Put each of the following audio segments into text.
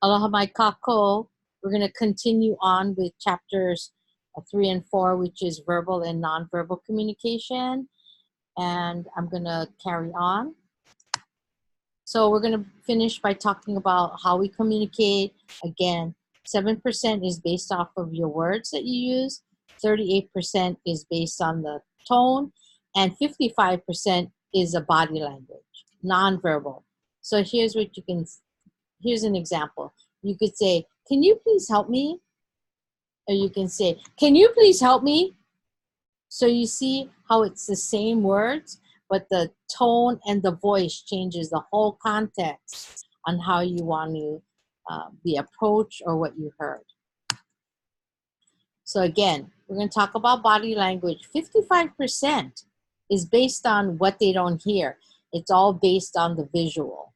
Aloha mai kako. We're going to continue on with chapters 3 and 4, which is verbal and nonverbal communication. And I'm going to carry on. So we're going to finish by talking about how we communicate. Again, 7% is based off of your words that you use. 38% is based on the tone. And 55% is a body language, nonverbal. So here's an example. You could say, "Can you please help me?" Or you can say, "Can you please help me?" So you see how it's the same words, but the tone and the voice changes the whole context on how you want to be approached or what you heard. So again, we're going to talk about body language. 55% is based on what they don't hear. It's all based on the visual.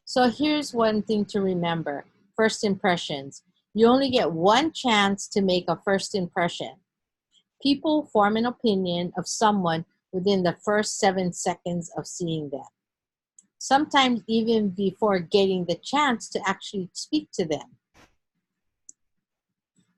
So here's one thing to remember. First impressions. You only get one chance to make a first impression. People form an opinion of someone within the first 7 seconds of seeing them. Sometimes even before getting the chance to actually speak to them.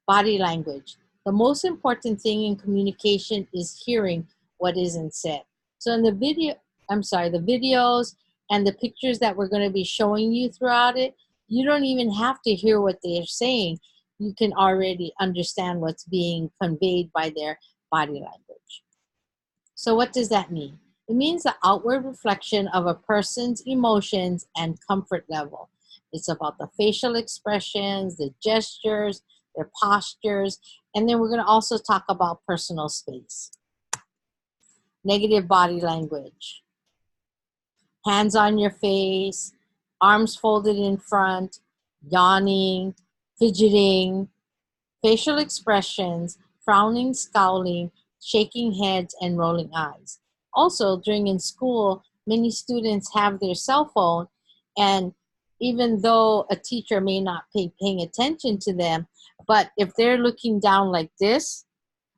Body language. The most important thing in communication is hearing what isn't said. So in the videos and the pictures that we're going to be showing you throughout it, you don't even have to hear what they're saying. You can already understand what's being conveyed by their body language. So what does that mean? It means the outward reflection of a person's emotions and comfort level. It's about the facial expressions, the gestures, their postures, and then we're going to also talk about personal space. Negative body language. Hands on your face, arms folded in front, yawning, fidgeting, facial expressions, frowning, scowling, shaking heads, and rolling eyes. Also, during in school, many students have their cell phone, and even though a teacher may not be paying attention to them, but if they're looking down like this,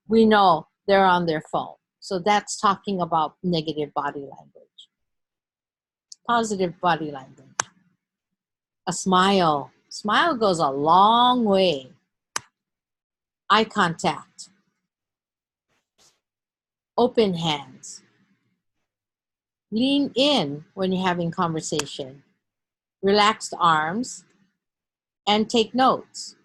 we know they're on their phone. So that's talking about negative body language. Positive body language. A smile. Smile goes a long way. Eye contact. Open hands. Lean in when you're having conversation. Relaxed arms. And take notes.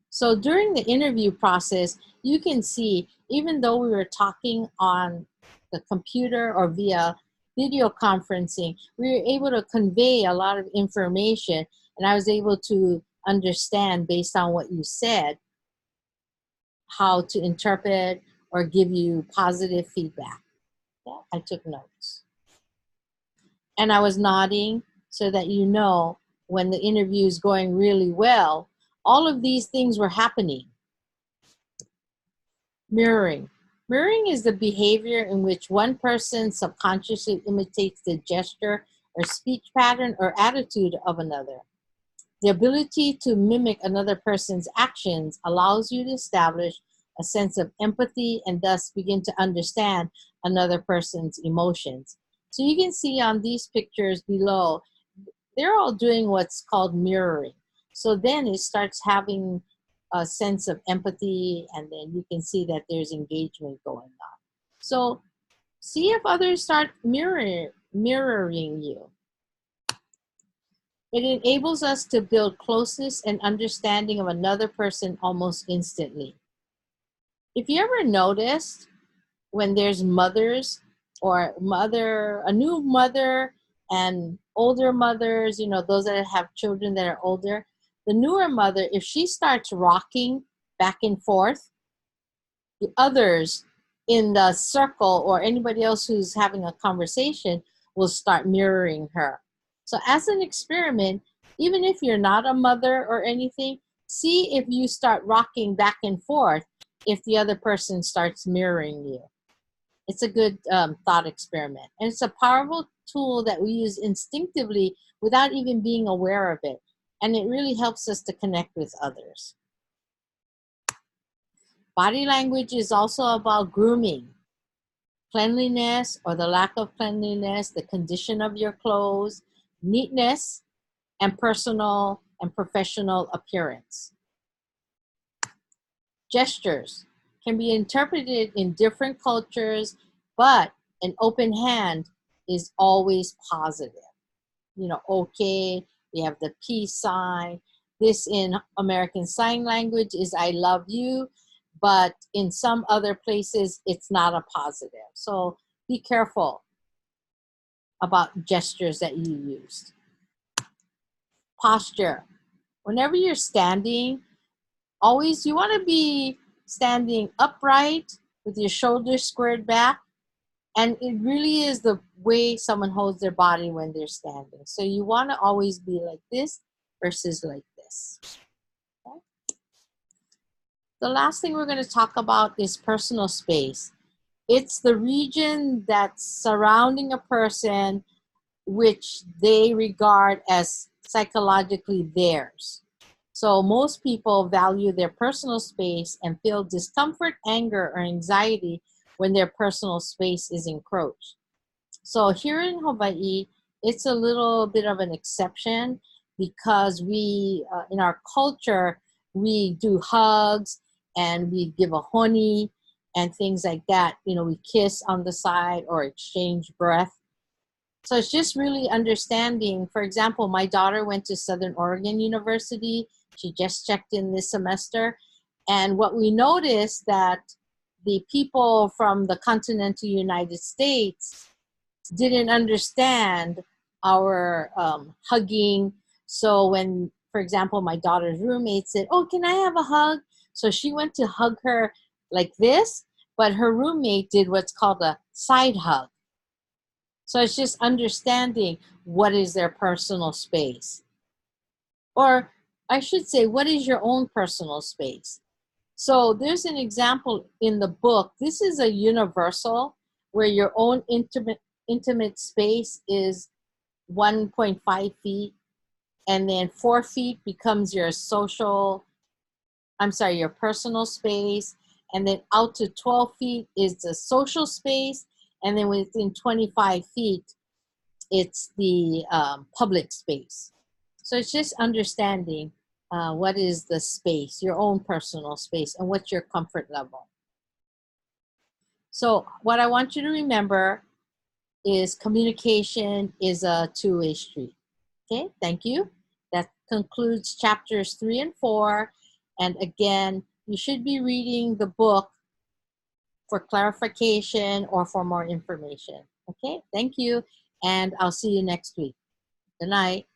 So during the interview process, you can see, even though we were talking on the computer or via video conferencing, we were able to convey a lot of information, and I was able to understand based on what you said how to interpret or give you positive feedback. Yeah, I took notes. And I was nodding so that you know when the interview is going really well, all of these things were happening. Mirroring. Mirroring is the behavior in which one person subconsciously imitates the gesture or speech pattern or attitude of another. The ability to mimic another person's actions allows you to establish a sense of empathy and thus begin to understand another person's emotions. So you can see on these pictures below, they're all doing what's called mirroring. So then it starts having a sense of empathy, and then you can see that there's engagement going on. So see if others start mirroring you. It enables us to build closeness and understanding of another person almost instantly. If you ever noticed when there's mothers or a new mother and older mothers, those that have children that are older, the newer mother, if she starts rocking back and forth, the others in the circle or anybody else who's having a conversation will start mirroring her. So as an experiment, even if you're not a mother or anything, see if you start rocking back and forth if the other person starts mirroring you. It's a good thought experiment. And it's a powerful tool that we use instinctively without even being aware of it. And it really helps us to connect with others. Body language is also about grooming. Cleanliness or the lack of cleanliness, the condition of your clothes, neatness, and personal and professional appearance. Gestures can be interpreted in different cultures, but an open hand is always positive. You know, okay, we have the peace sign. This in American Sign Language is I love you, but in some other places it's not a positive. So be careful about gestures that you use. Posture. Whenever you're standing, always you want to be standing upright with your shoulders squared back. And it really is the way someone holds their body when they're standing. So you want to always be like this versus like this. Okay? The last thing we're going to talk about is personal space. It's the region that's surrounding a person which they regard as psychologically theirs. So most people value their personal space and feel discomfort, anger, or anxiety when their personal space is encroached. So here in Hawaii, it's a little bit of an exception because we, in our culture, we do hugs and we give a honi and things like that. You know, we kiss on the side or exchange breath. So it's just really understanding. For example, my daughter went to Southern Oregon University. She just checked in this semester. And what we noticed that the people from the continental United States didn't understand our hugging. So when, for example, my daughter's roommate said, oh, can I have a hug? So she went to hug her like this, but her roommate did what's called a side hug. So it's just understanding what is their personal space. Or I should say, what is your own personal space? So there's an example in the book. This is a universal where your own intimate space is 1.5 feet, and then 4 feet becomes your your personal space, and then out to 12 feet is the social space, and then within 25 feet, it's the public space. So it's just understanding what is the space, your own personal space, and what's your comfort level. So what I want you to remember is communication is a two-way street. Okay, thank you. That concludes chapters 3 and 4. And again, you should be reading the book for clarification or for more information. Okay, thank you. And I'll see you next week. Good night.